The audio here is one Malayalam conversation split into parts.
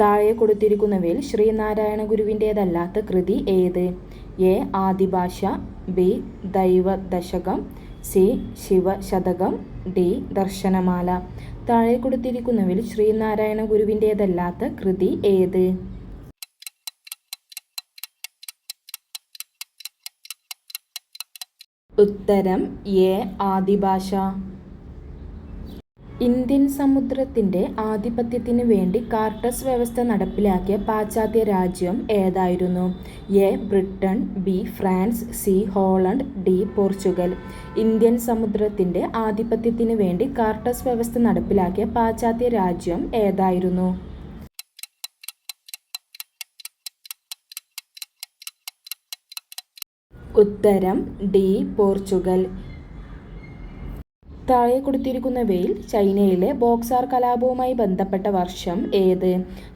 താഴെ കൊടുത്തിരിക്കുന്നവയിൽ ശ്രീനാരായണ ഗുരുവിൻ്റേതല്ലാത്ത കൃതി ഏത്? A. Adibhasha, B. Daivadasakam, C. Sivasathakam, D. Darsanamala. താഴെ കൊടുത്തിരിക്കുന്നവയിൽ ശ്രീനാരായണ ഗുരുവിൻ്റേതല്ലാത്ത കൃതി ഏത്? ഉത്തരം എ. ആദിഭാഷ. ഇന്ത്യൻ സമുദ്രത്തിൻ്റെ ആധിപത്യത്തിന് വേണ്ടി കാർട്ടസ് വ്യവസ്ഥ നടപ്പിലാക്കിയ പാശ്ചാത്യ രാജ്യം ഏതായിരുന്നു? A. Britain, B. France, C. Holland, D. Portugal. Indian സമുദ്രത്തിൻ്റെ ആധിപത്യത്തിന് വേണ്ടി കാർട്ടസ് വ്യവസ്ഥ നടപ്പിലാക്കിയ പാശ്ചാത്യ രാജ്യം ഏതായിരുന്നു? ഉത്തരം ഡി. പോർച്ചുഗൽ. താഴെ കൊടുത്തിരിക്കുന്നവയിൽ ചൈനയിലെ ബോക്സാർ കലാപവുമായി ബന്ധപ്പെട്ട വർഷം ഏത്?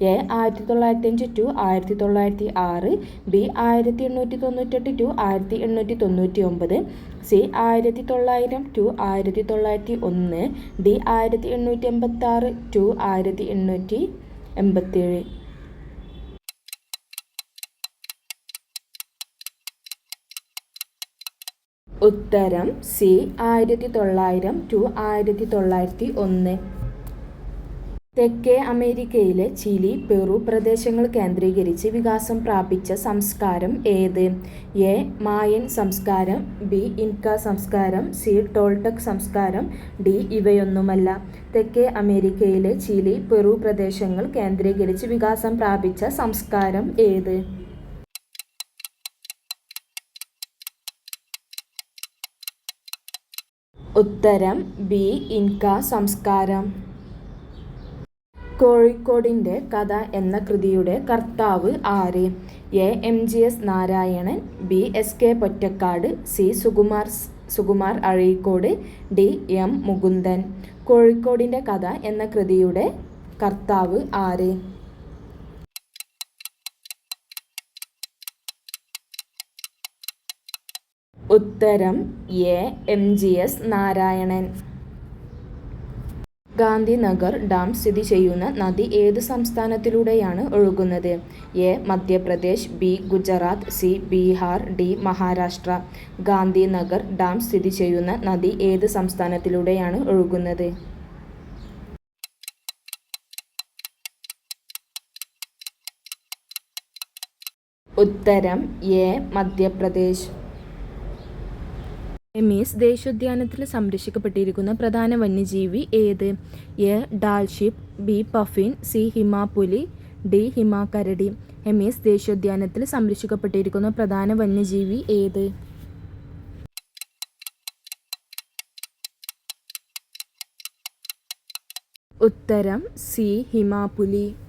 A. 1905 to 1906, B. 1898 to 1899, C. 1900 to 1901, D. 1886 to 1887. ഉത്തരം സി. 1900 ടു 1901. തെക്കേ അമേരിക്കയിലെ ചിലി, പെറു പ്രദേശങ്ങൾ കേന്ദ്രീകരിച്ച് വികാസം പ്രാപിച്ച സംസ്കാരം ഏത്? എ. മായൻ സംസ്കാരം, ബി. ഇൻക സംസ്കാരം, സി. ടോൾടെക് സംസ്കാരം, ഡി. ഇവയൊന്നുമല്ല. തെക്കേ അമേരിക്കയിലെ ചിലി, പെറു പ്രദേശങ്ങൾ കേന്ദ്രീകരിച്ച് വികാസം പ്രാപിച്ച സംസ്കാരം ഏത്? ഉത്തരം ബി. ഇൻക സംസ്കാരം. കോഴിക്കോടിൻ്റെ കഥ എന്ന കൃതിയുടെ കർത്താവ് ആര്? A. MGS. Narayanan, B. S. K. Pottekkatt, C. Sukumar Azhikode, D. M. Mukundan. കോഴിക്കോടിൻ്റെ കഥ എന്ന കൃതിയുടെ കർത്താവ് ആര്? ഉത്തരം A. MGS. Narayanan. Gandhinagar dam സ്ഥിതി ചെയ്യുന്ന നദി ഏത് സംസ്ഥാനത്തിലൂടെയാണ് ഒഴുകുന്നത്? A. Madhya Pradesh, B. Gujarat, C. Bihar, D. Maharashtra. Gandhinagar dam സ്ഥിതി ചെയ്യുന്ന നദി ഏത് സംസ്ഥാനത്തിലൂടെയാണ് ഒഴുകുന്നത്? ഉത്തരം എ. മധ്യപ്രദേശ്. ഹെമീസ് ദേശീയോദ്യാനത്തിൽ സംരക്ഷിക്കപ്പെട്ടിരിക്കുന്ന പ്രധാന വന്യജീവി ഏത്? A. Dall sheep, B. Puffin, C. ഹിമാപുലി, ഡി. ഹിമാകരടി. ഹെമീസ് ദേശീയോദ്യാനത്തിൽ സംരക്ഷിക്കപ്പെട്ടിരിക്കുന്ന പ്രധാന വന്യജീവി ഏത്? ഉത്തരം സി. ഹിമാപുലി.